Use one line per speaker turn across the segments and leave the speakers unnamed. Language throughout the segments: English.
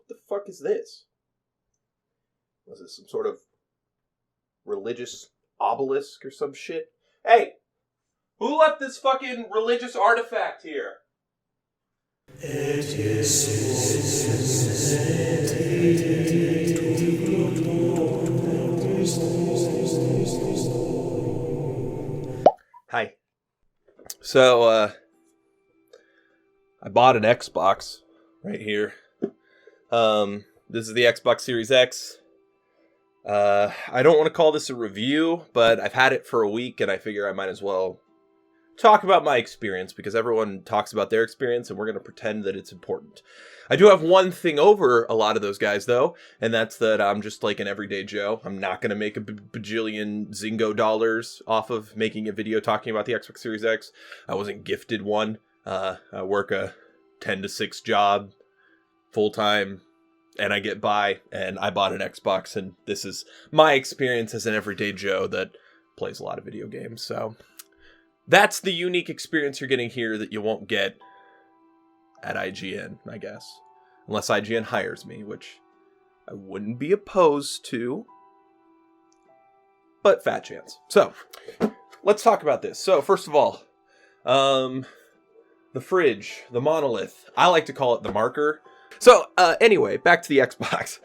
What the fuck is this? Was this some sort of religious obelisk or some shit? Hey! Who left this fucking religious artifact here?
It is
Hi. So, I bought an Xbox right here. This is the Xbox Series X. I don't want to call this a review, but I've had it for a week, and I figure I might as well talk about my experience, because everyone talks about their experience, and we're going to pretend that it's important. I do have one thing over a lot of those guys, though, and that's that I'm just like an everyday Joe. I'm not going to make a bajillion Zingo dollars off of making a video talking about the Xbox Series X. I wasn't gifted one. I work a 10 to 6 job, full-time, and I get by, and I bought an Xbox, and this is my experience as an everyday Joe that plays a lot of video games, so that's the unique experience you're getting here that you won't get at IGN, I guess. Unless IGN hires me, which I wouldn't be opposed to, but fat chance. So, let's talk about this. So, first of all, the fridge, the monolith, I like to call it the marker. So, anyway, back to the Xbox.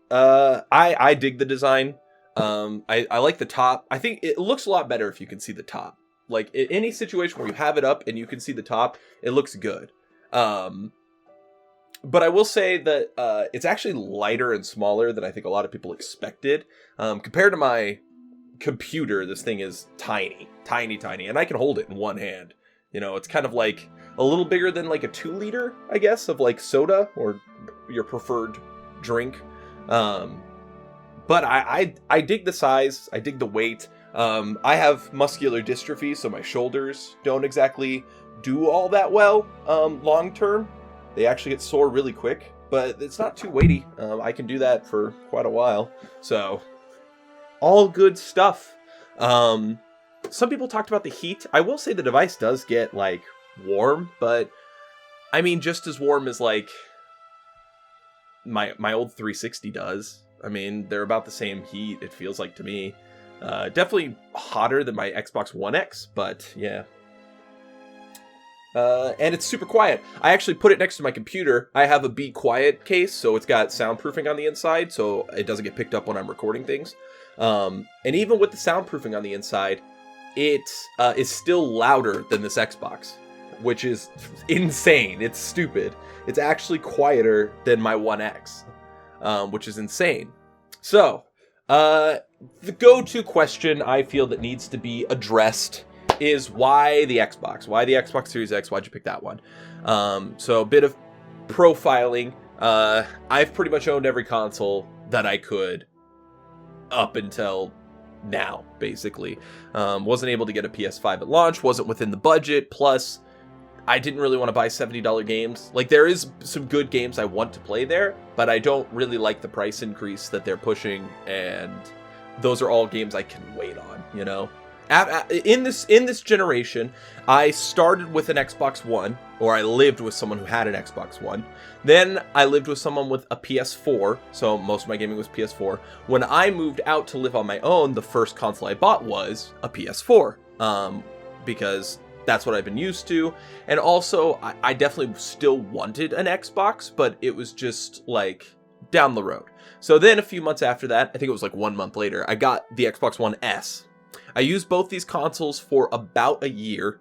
I dig the design. I like the top. I think it looks a lot better if you can see the top. Like, in any situation where you have it up and you can see the top, it looks good. But I will say that it's actually lighter and smaller than I think a lot of people expected. Compared to my computer, this thing is tiny, and I can hold it in one hand. You know, it's kind of like a little bigger than like a 2-liter, I guess, of like soda or your preferred drink. But I dig the size. I dig the weight. I have muscular dystrophy, so my shoulders don't exactly do all that well long term. They actually get sore really quick, but it's not too weighty. I can do that for quite a while. So, all good stuff. Some people talked about the heat. I will say the device does get, like, warm, but I mean, just as warm as, like, my old 360 does. I mean, they're about the same heat, it feels like to me. Definitely hotter than my Xbox One X, but yeah. And it's super quiet. I actually put it next to my computer. I have a Be Quiet case, so it's got soundproofing on the inside, so it doesn't get picked up when I'm recording things. And even with the soundproofing on the inside, it is still louder than this Xbox, which is insane. It's stupid. It's actually quieter than my One X. Which is insane. So, the go-to question I feel that needs to be addressed is why the Xbox? Why the Xbox Series X? Why'd you pick that one? So a bit of profiling. I've pretty much owned every console that I could up until now, basically. Wasn't able to get a PS5 at launch, wasn't within the budget, plus I didn't really want to buy $70 games. Like, there is some good games I want to play there, but I don't really like the price increase that they're pushing, and those are all games I can wait on, you know? In this generation, I started with an Xbox One, or I lived with someone who had an Xbox One. Then I lived with someone with a PS4, so most of my gaming was PS4. When I moved out to live on my own, the first console I bought was a PS4, because that's what I've been used to. And also, I definitely still wanted an Xbox, but it was just, like, down the road. So then a few months after that, I think it was like 1 month later, I got the Xbox One S. I used both these consoles for about a year,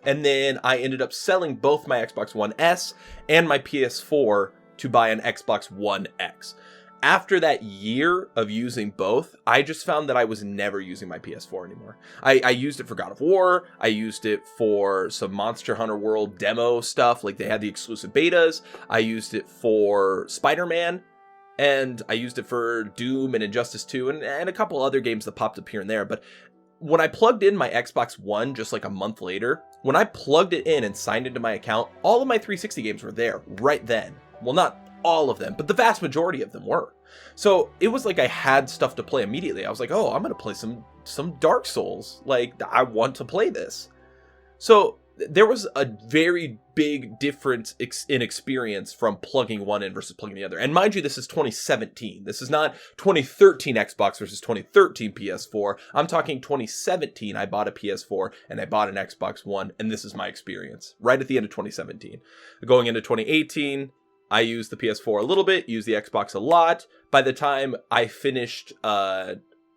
and then I ended up selling both my Xbox One S and my PS4 to buy an Xbox One X. After that year of using both, I just found that I was never using my PS4 anymore. I used it for God of War. I used it for some Monster Hunter World demo stuff. Like, they had the exclusive betas. I used it for Spider-Man. And I used it for Doom and Injustice 2 and a couple other games that popped up here and there. But when I plugged in my Xbox One just like a month later, when I plugged it in and signed into my account, all of my 360 games were there right then. Well, not all of them, but the vast majority of them were. So it was like I had stuff to play immediately. I was like, oh, I'm going to play some Dark Souls. Like, I want to play this. So there was a very big difference in experience from plugging one in versus plugging the other. And mind you, this is 2017. This is not 2013 Xbox versus 2013 PS4. I'm talking 2017. I bought a PS4 and I bought an Xbox One, and this is my experience right at the end of 2017. Going into 2018, I used the PS4 a little bit, used the Xbox a lot. By the time I finished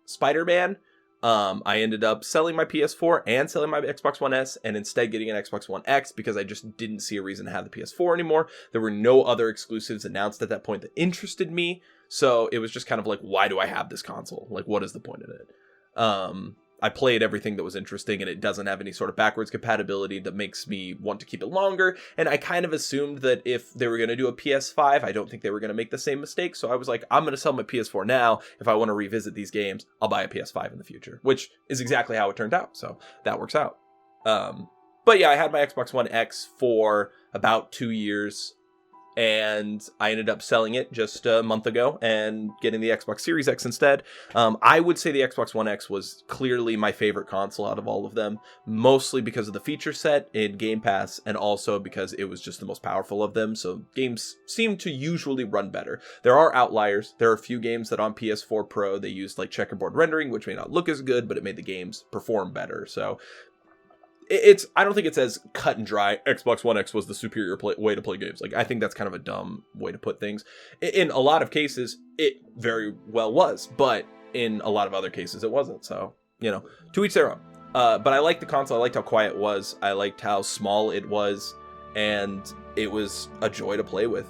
Spider-Man, I ended up selling my PS4 and selling my Xbox One S, and instead getting an Xbox One X because I just didn't see a reason to have the PS4 anymore. There were no other exclusives announced at that point that interested me, so it was just kind of like, why do I have this console? Like, what is the point in it? I played everything that was interesting, and it doesn't have any sort of backwards compatibility that makes me want to keep it longer. And I kind of assumed that if they were going to do a PS5, I don't think they were going to make the same mistake. So I was like, I'm going to sell my PS4 now. If I want to revisit these games, I'll buy a PS5 in the future, which is exactly how it turned out. So that works out. But yeah, I had my Xbox One X for about 2 years, and I ended up selling it just a month ago and getting the Xbox Series X instead. I would say the Xbox One X was clearly my favorite console out of all of them, mostly because of the feature set in Game Pass, and also because it was just the most powerful of them, so games seem to usually run better. There are outliers. There are a few games that on PS4 Pro, they used like checkerboard rendering, which may not look as good, but it made the games perform better. So I don't think it's as cut and dry. Xbox One X was the superior way to play games. Like, I think that's kind of a dumb way to put things. In a lot of cases, it very well was, but in a lot of other cases, it wasn't. So, to each their own. But I liked the console. I liked how quiet it was. I liked how small it was, and it was a joy to play with.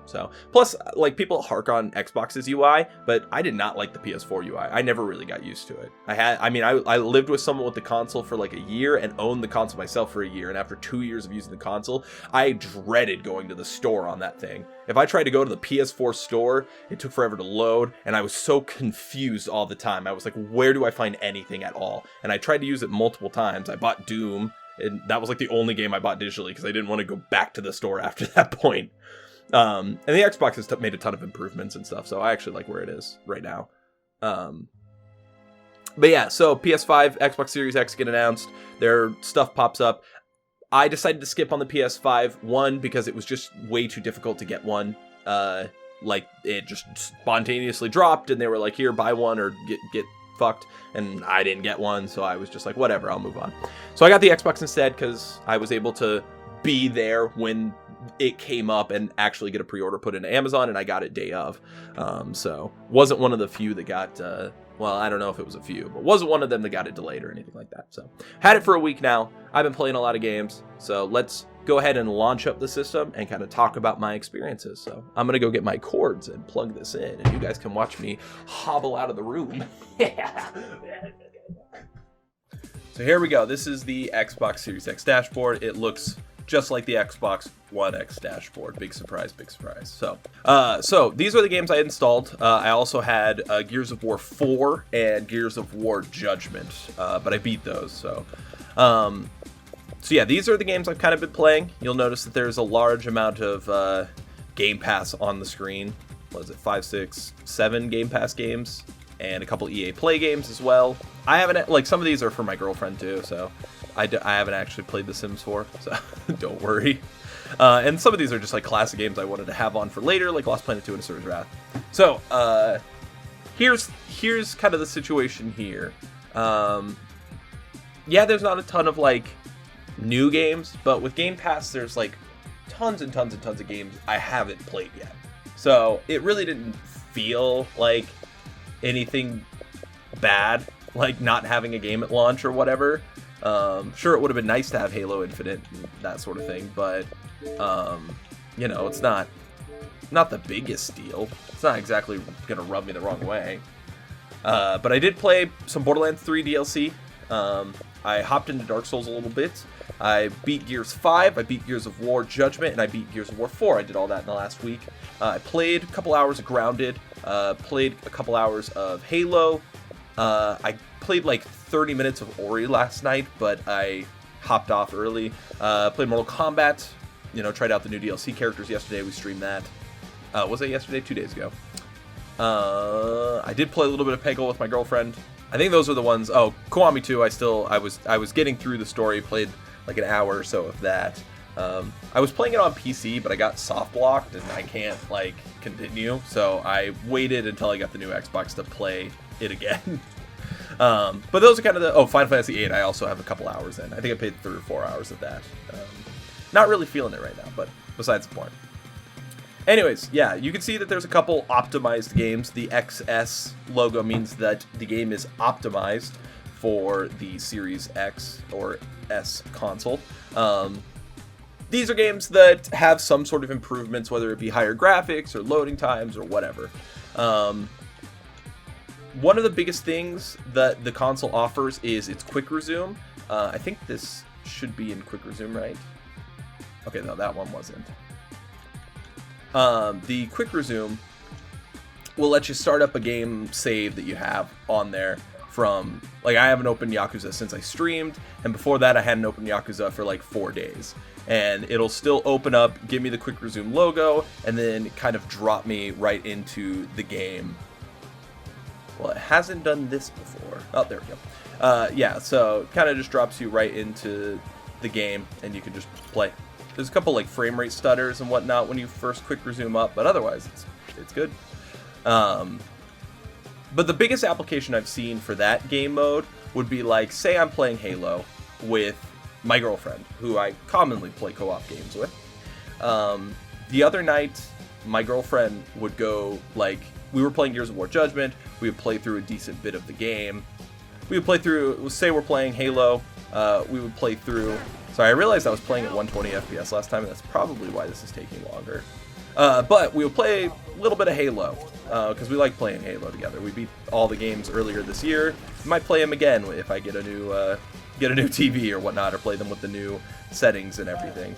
So, plus, like, people hark on Xbox's UI, but I did not like the PS4 UI. I never really got used to it. I lived with someone with the console for like a year and owned the console myself for a year. And after 2 years of using the console, I dreaded going to the store on that thing. If I tried to go to the PS4 store, it took forever to load, and I was so confused all the time. I was like, where do I find anything at all? And I tried to use it multiple times. I bought Doom, and that was like the only game I bought digitally because I didn't want to go back to the store after that point. And the Xbox has made a ton of improvements and stuff, so I actually like where it is right now. But yeah, so PS5, Xbox Series X get announced, their stuff pops up. I decided to skip on the PS5, one, because it was just way too difficult to get one. Like, it just spontaneously dropped, and they were like, here, buy one or get fucked, and I didn't get one, so I was just like, whatever, I'll move on. So I got the Xbox instead, because I was able to be there when it came up and actually get a pre-order put into Amazon, and I got it day of. So wasn't one of the few that got, well, I don't know if it was a few, but wasn't one of them that got it delayed or anything like that. So had it for a week now. I've been playing a lot of games, so let's go ahead and launch up the system and kind of talk about my experiences. So I'm going to go get my cords and plug this in, and you guys can watch me hobble out of the room. So here we go. This is the Xbox Series X dashboard. It looks just like the Xbox One X dashboard. Big surprise, big surprise. So these are the games I had installed. I also had Gears of War 4 and Gears of War Judgment, but I beat those. So yeah, these are the games I've kind of been playing. You'll notice that there's a large amount of Game Pass on the screen. What is it, 5, 6, 7 Game Pass games, and a couple EA Play games as well. I haven't, like, some of these are for my girlfriend too, so I haven't actually played The Sims 4, so don't worry. And some of these are just like classic games I wanted to have on for later, like Lost Planet 2 and Asura's Wrath. So here's kind of the situation here. Yeah, there's not a ton of like new games, but with Game Pass, there's like tons and tons and tons of games I haven't played yet. So it really didn't feel like anything bad, like not having a game at launch or whatever. Sure, it would have been nice to have Halo Infinite and that sort of thing, but it's not the biggest deal. It's not exactly gonna rub me the wrong way. But I did play some Borderlands 3 DLC. I hopped into Dark Souls a little bit. I beat Gears 5, I beat Gears of War Judgment, and I beat Gears of War 4. I did all that in the last week. I played a couple hours of Grounded, played a couple hours of Halo. I played like 30 minutes of Ori last night, but I hopped off early. Played Mortal Kombat, tried out the new DLC characters yesterday. We streamed that. Was that yesterday? 2 days ago. I did play a little bit of Peggle with my girlfriend. I think those are the ones. Oh, Kiwami 2. I was getting through the story. Played like an hour or so of that. I was playing it on PC, but I got soft blocked and I can't like continue, so I waited until I got the new Xbox to play it again. But those are kind of the Final Fantasy VIII. I also have a couple hours in. I think I played 3 or 4 hours of that. Not really feeling it right now, but besides the point. Anyways, yeah, you can see that there's a couple optimized games. The XS logo means that the game is optimized for the Series X or S console. These are games that have some sort of improvements, whether it be higher graphics or loading times or whatever. One of the biggest things that the console offers is its quick resume. I think this should be in quick resume, right? Okay, no, that one wasn't. The quick resume will let you start up a game save that you have on there from, like, I haven't opened Yakuza since I streamed, and before that I hadn't opened Yakuza for like 4 days. And it'll still open up, give me the quick resume logo, and then kind of drop me right into the game. Well, it hasn't done this before. Oh, there we go. Yeah, so kind of just drops you right into the game, and you can just play. There's a couple like frame rate stutters and whatnot when you first quick resume up, but otherwise it's good. But the biggest application I've seen for that game mode would be like, say I'm playing Halo with my girlfriend, who I commonly play co-op games with. The other night, my girlfriend would go, like, we were playing Gears of War Judgment, we would play through a decent bit of the game. We would play through, say we're playing Halo, we would play through... Sorry, I realized I was playing at 120 FPS last time, and that's probably why this is taking longer. But we would play a little bit of Halo, because we like playing Halo together. We beat all the games earlier this year. We might play them again if I get a new TV or whatnot, or play them with the new settings and everything.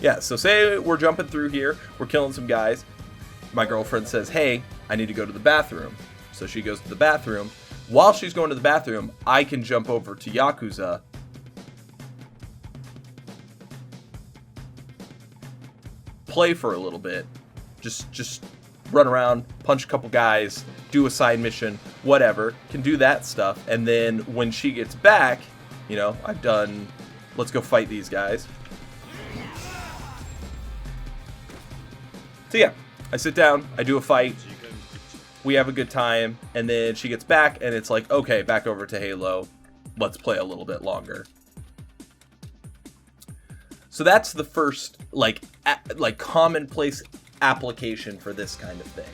Yeah, so say we're jumping through here, we're killing some guys. My girlfriend says, hey, I need to go to the bathroom. So she goes to the bathroom. While she's going to the bathroom, I can jump over to Yakuza, play for a little bit, just run around, punch a couple guys, do a side mission, whatever, can do that stuff, and then when she gets back, you know, I've done, let's go fight these guys. So yeah, I sit down, I do a fight, we have a good time, and then she gets back, and it's like, okay, back over to Halo, let's play a little bit longer. So that's the first, like commonplace application for this kind of thing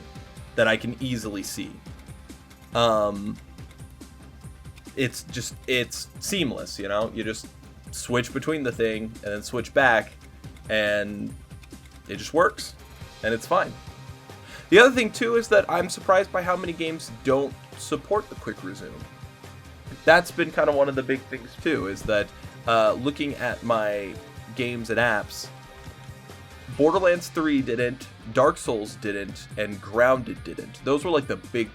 that I can easily see. It's seamless, you know? You just switch between the thing, and then switch back, and it just works, and it's fine. The other thing, too, is that I'm surprised by how many games don't support the quick resume. That's been kind of one of the big things, too, is that looking at my games and apps, Borderlands 3 didn't, Dark Souls didn't, and Grounded didn't. Those were like the big...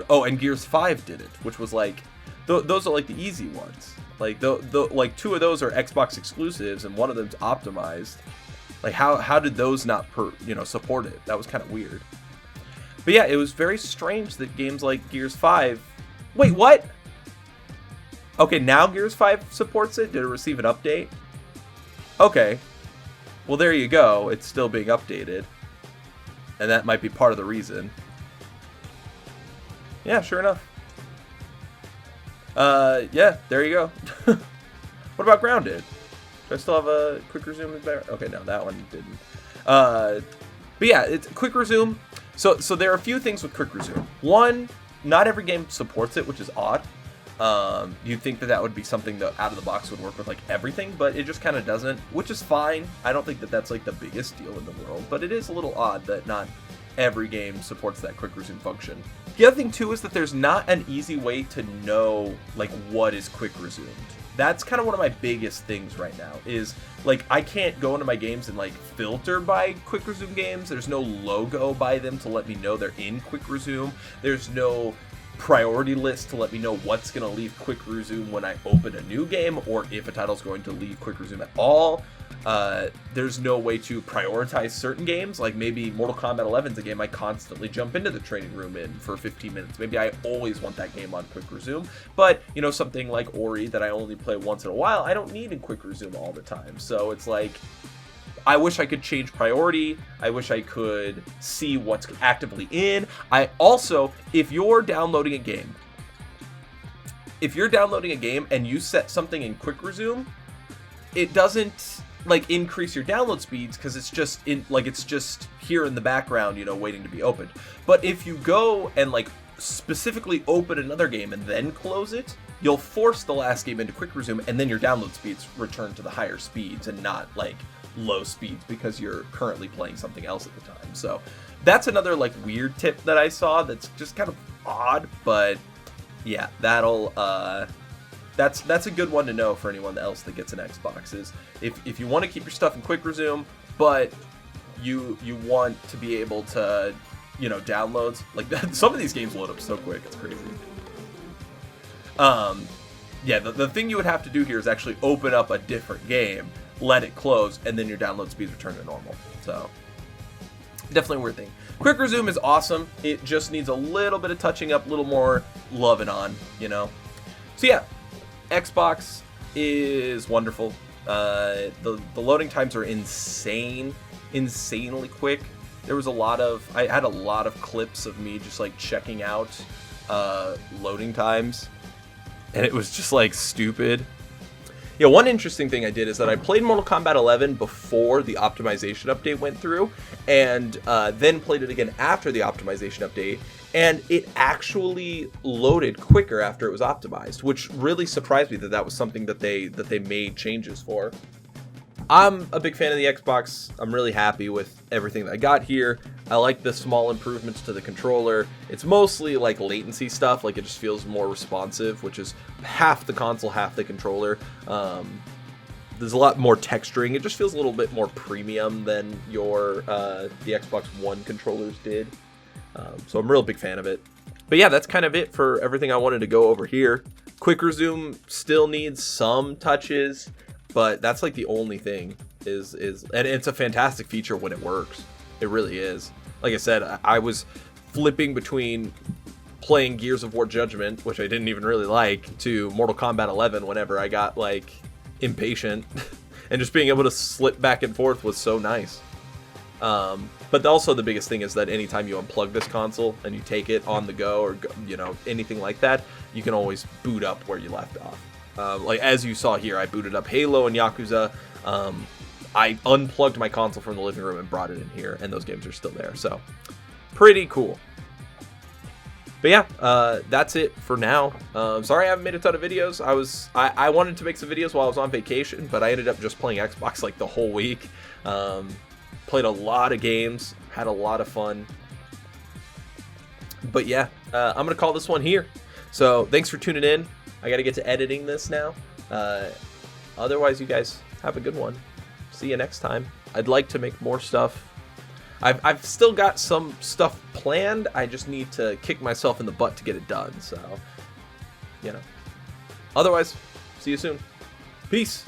and Gears 5 didn't, which was like... those are like the easy ones. Like, like 2 of those are Xbox exclusives, and one of them's optimized. Like, how did those not support it? That was kind of weird. But yeah, it was very strange that games like Gears 5... Wait, what? Okay, now Gears 5 supports it? Did it receive an update? Okay. Well, there you go. It's still being updated. And that might be part of the reason. Yeah, sure enough. Yeah, there you go. What about Grounded? Do I still have a quick resume there? Okay, no, that one didn't. But yeah, it's quick resume. So there are a few things with quick resume. One, not every game supports it, which is odd. You'd think that would be something that out of the box would work with like everything, but it just kind of doesn't, which is fine. I don't think that that's like the biggest deal in the world, but it is a little odd that not every game supports that quick resume function. The other thing too is that there's not an easy way to know like what is quick resumed. That's kind of one of my biggest things right now is like I can't go into my games and like filter by quick resume games. There's no logo by them to let me know they're in quick resume. There's no priority list to let me know what's going to leave quick resume when I open a new game, or if a title's going to leave quick resume at all. There's no way to prioritize certain games, like maybe Mortal Kombat 11 is a game I constantly jump into the training room in for 15 minutes. Maybe I always want that game on quick resume, but you know, something like Ori that I only play once in a while, I don't need in quick resume all the time. So it's like, I wish I could change priority. I wish I could see what's actively in. I also, if you're downloading a game and you set something in quick resume, it doesn't like increase your download speeds because it's just here in the background, you know, waiting to be opened. But if you go and like specifically open another game and then close it, you'll force the last game into quick resume, and then your download speeds return to the higher speeds and not like low speeds because you're currently playing something else at the time. So that's another like weird tip that I saw that's just kind of odd, but yeah, that'll that's a good one to know for anyone else that gets an Xbox. Is if you want to keep your stuff in quick resume, but you want to be able to, you know, downloads like that. Some of these games load up so quick, it's crazy. Yeah, the thing you would have to do here is actually open up a different game, let it close, and then your download speeds return to normal. So definitely a weird thing. Quick resume is awesome. It just needs a little bit of touching up, a little more loving on, you know. So yeah, Xbox is wonderful. The loading times are insanely quick. There was I had a lot of clips of me just like checking out loading times, and it was just like stupid. Yeah, one interesting thing I did is that I played Mortal Kombat 11 before the optimization update went through, and then played it again after the optimization update, and it actually loaded quicker after it was optimized, which really surprised me that was something that they made changes for. I'm a big fan of the Xbox. I'm really happy with everything that I got here. I like the small improvements to the controller. It's mostly like latency stuff, like it just feels more responsive, which is half the console, half the controller. There's a lot more texturing. It just feels a little bit more premium than the Xbox One controllers did. So I'm a real big fan of it. But yeah, that's kind of it for everything I wanted to go over here. Quick resume still needs some touches, but that's like the only thing and it's a fantastic feature when it works. It really is. Like I said, I was flipping between playing Gears of War Judgment, which I didn't even really like, to Mortal Kombat 11 whenever I got like impatient, and just being able to slip back and forth was so nice. But also the biggest thing is that anytime you unplug this console and you take it on the go, or you know, anything like that, you can always boot up where you left off. Like as you saw here, I booted up Halo and Yakuza. I unplugged my console from the living room and brought it in here, and those games are still there. So pretty cool. But yeah, that's it for now. Sorry I haven't made a ton of videos. I wanted to make some videos while I was on vacation, but I ended up just playing Xbox like the whole week. Played a lot of games, had a lot of fun. But yeah, I'm going to call this one here. So thanks for tuning in. I got to get to editing this now. Otherwise, you guys have a good one. See you next time. I'd like to make more stuff. I've still got some stuff planned. I just need to kick myself in the butt to get it done. So, you know. Otherwise, see you soon. Peace.